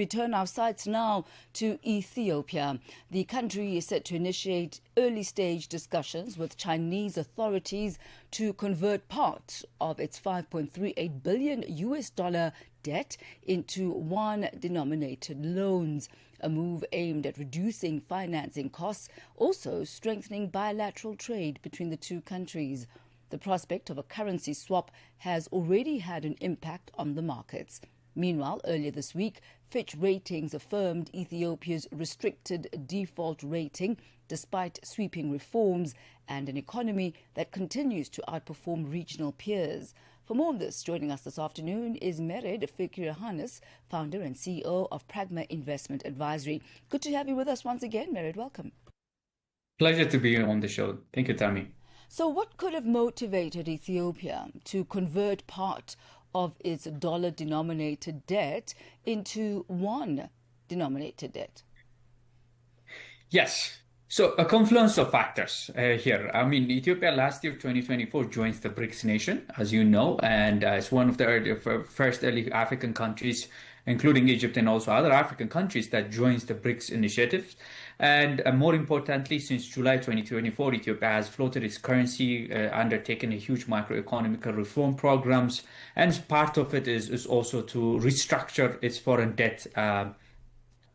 We turn our sights now to Ethiopia. The country is set to initiate early-stage discussions with Chinese authorities to convert part of its 5.38 billion US dollar debt into yuan-denominated loans, a move aimed at reducing financing costs, also strengthening bilateral trade between the two countries. The prospect of a currency swap has already had an impact on the markets. Meanwhile, earlier this week, Fitch Ratings affirmed Ethiopia's restricted default rating despite sweeping reforms and an economy that continues to outperform regional peers. For more on this, joining us this afternoon is Mered Fikireyohannes, founder and CEO of Pragma Investment Advisory. Good to have you with us once again, Mered. Welcome. Pleasure to be on the show. Thank you, Thami. So what could have motivated Ethiopia to convert part of its dollar-denominated debt into yuan-denominated debt? Yes. So a confluence of factors here. I mean, Ethiopia last year, 2024, joins the BRICS nation, as you know, and it's one of the first early African countries, including Egypt and also other African countries, that joins the BRICS initiative. And more importantly, since July 2024, Ethiopia has floated its currency, undertaken a huge macroeconomic reform programs, and part of it is also to restructure its foreign debt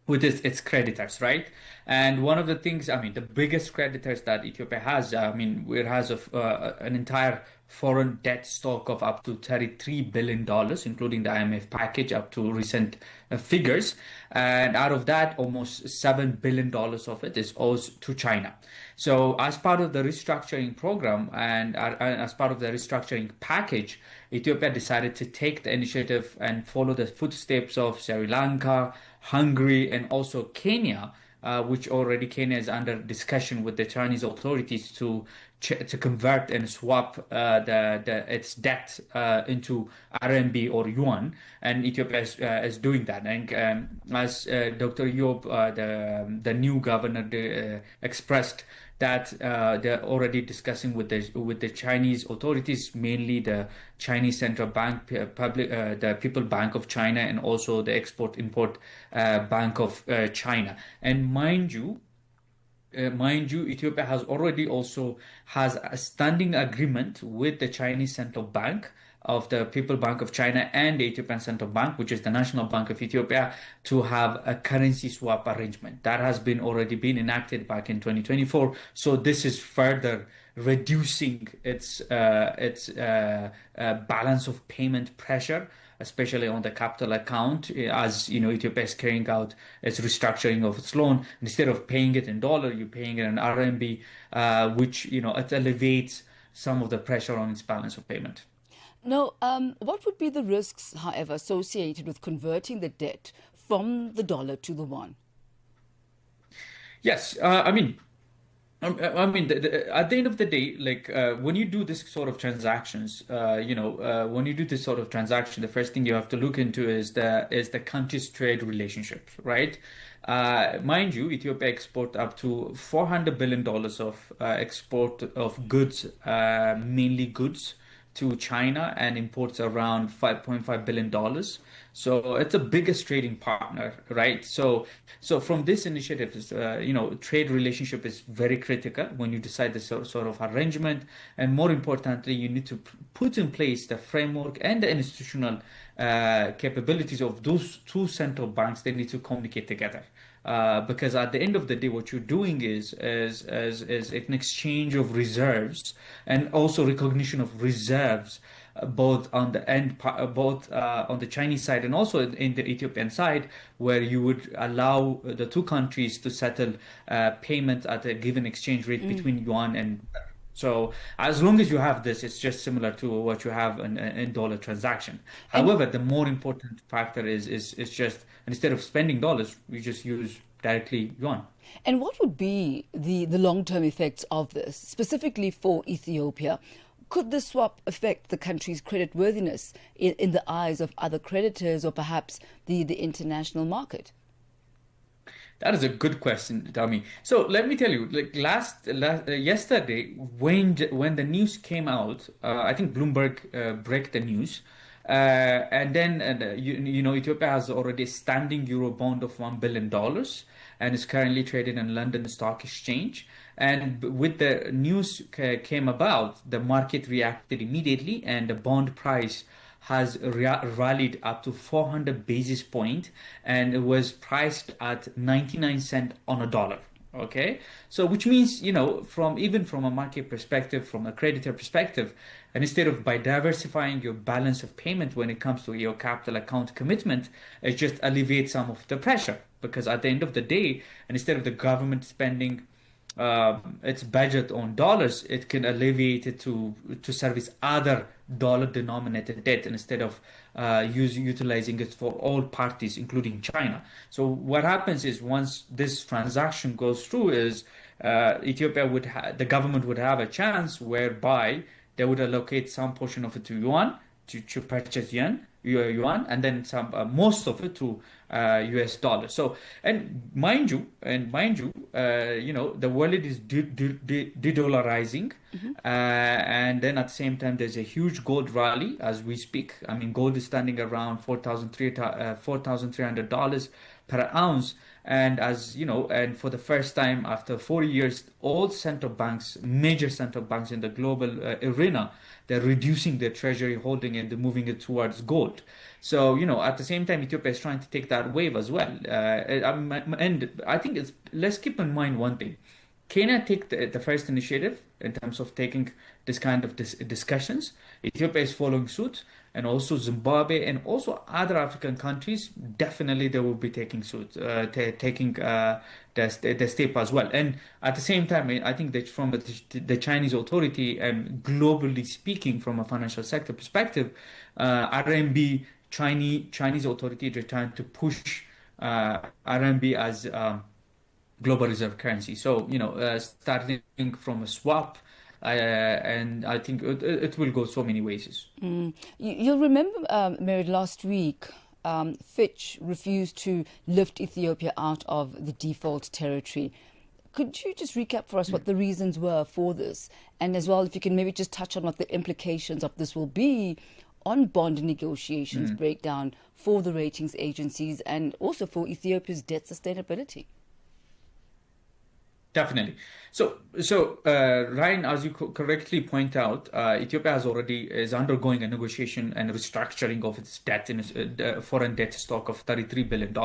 with its creditors, right? And one of the things, I mean, the biggest creditors that Ethiopia has, I mean, it has an entire foreign debt stock of up to $33 billion, including the IMF package up to recent figures. And out of that, almost $7 billion of it is owed to China. So as part of the restructuring program and as part of the restructuring package, Ethiopia decided to take the initiative and follow the footsteps of Sri Lanka, Hungary, and also Kenya, which already Kenya is under discussion with the Chinese authorities to convert and swap its debt into RMB or yuan, and Ethiopia is doing that. And as Dr. Yob, the new governor, expressed that they're already discussing with the Chinese authorities, mainly the Chinese Central Bank, the People Bank of China, and also the Export-Import Bank of China. And mind you, Ethiopia has already also has a standing agreement with the Chinese Central Bank of the People Bank of China and the Ethiopian Central Bank, which is the National Bank of Ethiopia, to have a currency swap arrangement. That has already been enacted back in 2024. So this is further reducing its balance of payment pressure, especially on the capital account, as you know, Ethiopia is carrying out its restructuring of its loan. Instead of paying it in dollar, you're paying it in RMB, which it alleviates some of the pressure on its balance of payment. Now, what would be the risks, however, associated with converting the debt from the dollar to the yuan? Yes, I mean, at the end of the day, like when you do this sort of transactions, when you do this sort of transaction, the first thing you have to look into is the country's trade relationships, right? Mind you, Ethiopia export up to $400 billion of export of goods, mainly goods, to China, and imports around $5.5 billion. So it's the biggest trading partner, right? So from this initiative, trade relationship is very critical when you decide this sort of arrangement. And more importantly, you need to put in place the framework and the institutional capabilities of those two central banks. They need to communicate together. Because at the end of the day, what you're doing is an exchange of reserves and also recognition of reserves, both on the Chinese side and also in the Ethiopian side, where you would allow the two countries to settle payment at a given exchange rate between yuan and. So as long as you have this, it's just similar to what you have in dollar transaction. However, the more important factor is just instead of spending dollars, we just use directly yuan. And what would be the long-term effects of this, specifically for Ethiopia? Could the swap affect the country's creditworthiness in the eyes of other creditors or perhaps the international market? That is a good question, Thami. So let me tell you, like yesterday, when the news came out, I think Bloomberg broke the news. And then, Ethiopia has already a standing euro bond of $1 billion and is currently traded in London Stock Exchange. And with the news came about, the market reacted immediately, and the bond price has rallied up to 400 basis points, and it was priced at 99 cents on a dollar. Okay, so which means, even from a market perspective, from a creditor perspective, and instead of by diversifying your balance of payment when it comes to your capital account commitment, it just alleviates some of the pressure, because at the end of the day, and instead of the government spending its budget on dollars, it can alleviate it to service other dollar-denominated debt instead of utilizing it for all parties, including China. So what happens is, once this transaction goes through, is the government would have a chance whereby they would allocate some portion of it to yuan, to purchase yuan, and then some most of it to US dollars. So, and mind you, the world is de-dollarizing, and then at the same time there's a huge gold rally as we speak. I mean, gold is standing around $4,300 per ounce. And and for the first time after 4 years, all major central banks in the global arena, they're reducing their treasury holding and they're moving it towards gold. So, at the same time, Ethiopia is trying to take that wave as well. And I think let's keep in mind one thing. Kenya take the first initiative in terms of taking this kind of discussions. Ethiopia is following suit, and also Zimbabwe and also other African countries, definitely they will be taking suit, taking the step as well. And at the same time, I think that from the Chinese authority, and globally speaking from a financial sector perspective, RMB, Chinese authority, they're trying to push RMB as global reserve currency. So, starting from a swap, and I think it will go so many ways. You'll remember, Mered, last week, Fitch refused to lift Ethiopia out of the default territory. Could you just recap for us what the reasons were for this? And as well, if you can maybe just touch on what the implications of this will be on bond negotiations breakdown for the ratings agencies and also for Ethiopia's debt sustainability. Definitely. So, Ryan, as you correctly point out, Ethiopia is undergoing a negotiation and restructuring of its debt in foreign debt stock of $33 billion.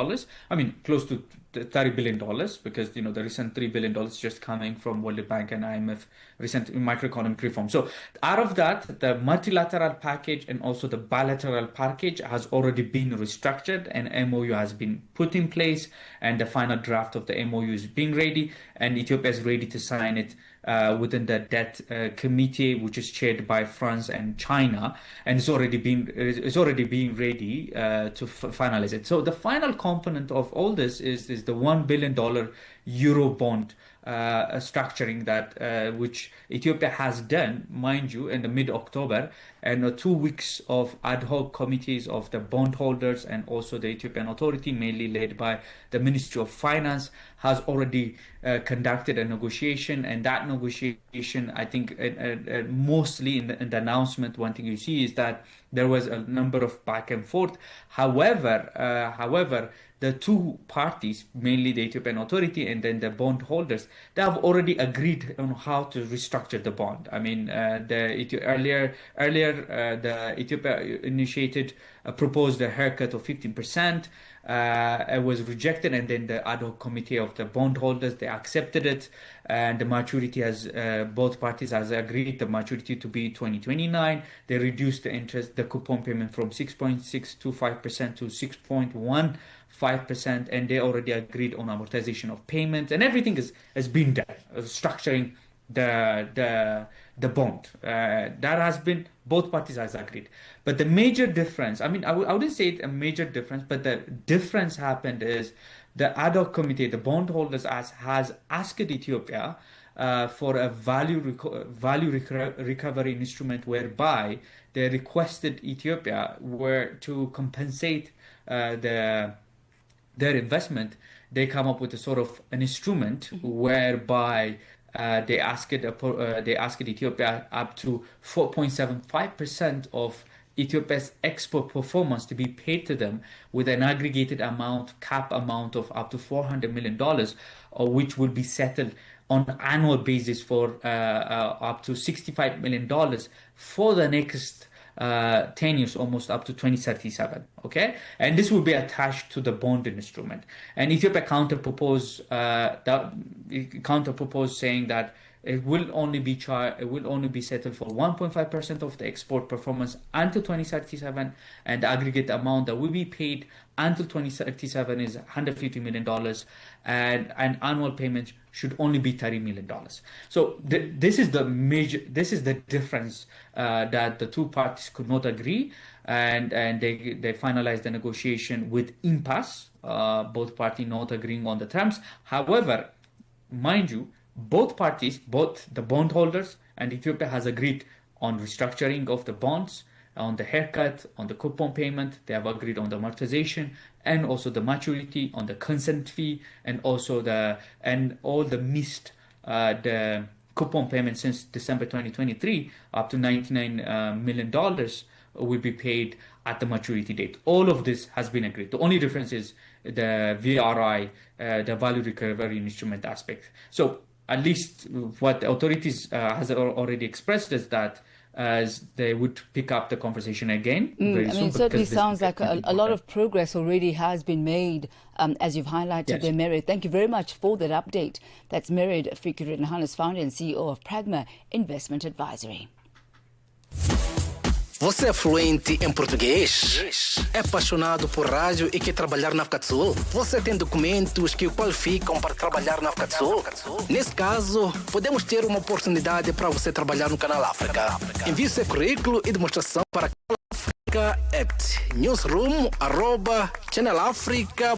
I mean, close to $30 billion, because, the recent $3 billion just coming from World Bank and IMF recent macroeconomic reform. So out of that, the multilateral package and also the bilateral package has already been restructured, and MOU has been put in place, and the final draft of the MOU is being ready, and Ethiopia is ready to sign it within the debt committee, which is chaired by France and China, and it's already being ready to finalize it. So the final component of all this is the $1 billion euro bond structuring that which Ethiopia has done, mind you, in the mid-October, and 2 weeks of ad hoc committees of the bondholders and also the Ethiopian authority, mainly led by the Ministry of Finance, has already conducted a negotiation. And that negotiation, I think, mostly in the announcement, one thing you see is that there was a number of back and forth. However, the two parties, mainly the Ethiopian authority and then the bondholders, they have already agreed on how to restructure the bond. I mean, earlier the Ethiopia proposed a haircut of 15%. It was rejected, and then the ad hoc committee of the bondholders, they accepted it, and the maturity both parties has agreed the maturity to be 2029. They reduced the coupon payment from 6.625% to 6.15%, and they already agreed on amortization of payment, and everything has been done, structuring the bond. That has been, both parties has agreed. But the major difference, I mean, I wouldn't say it a major difference, but the difference happened is the ad hoc committee, the bondholders has asked Ethiopia for a value recovery instrument, whereby they requested Ethiopia to compensate their investment. They come up with a sort of an instrument whereby they asked Ethiopia up to 4.75% of Ethiopia's export performance to be paid to them with an aggregated cap amount of up to $400 million, which will be settled on an annual basis for up to $65 million for the next 10 years, almost up to 2037. Okay, and this will be attached to the bond instrument. And Ethiopia counterproposed saying that it will only be settled for 1.5% of the export performance until 2037, and the aggregate amount that will be paid until 2037 is $150 million, and an annual payment should only be $30 million. So this is the difference that the two parties could not agree, and they finalized the negotiation with impasse, both parties not agreeing on the terms. However, mind you, both parties, both the bondholders and Ethiopia, has agreed on restructuring of the bonds, on the haircut, on the coupon payment. They have agreed on the amortization and also the maturity, on the consent fee, and also all the missed the coupon payment since December 2023 up to $99 million will be paid at the maturity date. All of this has been agreed. The only difference is the VRI, the value recovery instrument aspect. So at least what the authorities has already expressed is that as they would pick up the conversation again very soon. It certainly sounds like a lot of progress already has been made, as you've highlighted there, Mered. Thank you very much for that update. That's Mered Fikireyohannes, founder and CEO of Pragma Investment Advisory. Você é fluente em português? É apaixonado por rádio e quer trabalhar na África do Sul? Você tem documentos que o qualificam para trabalhar na África do Sul? Nesse caso, podemos ter uma oportunidade para você trabalhar no Canal África. Envie seu currículo e demonstração para canalafrica@newsroom@channelafrica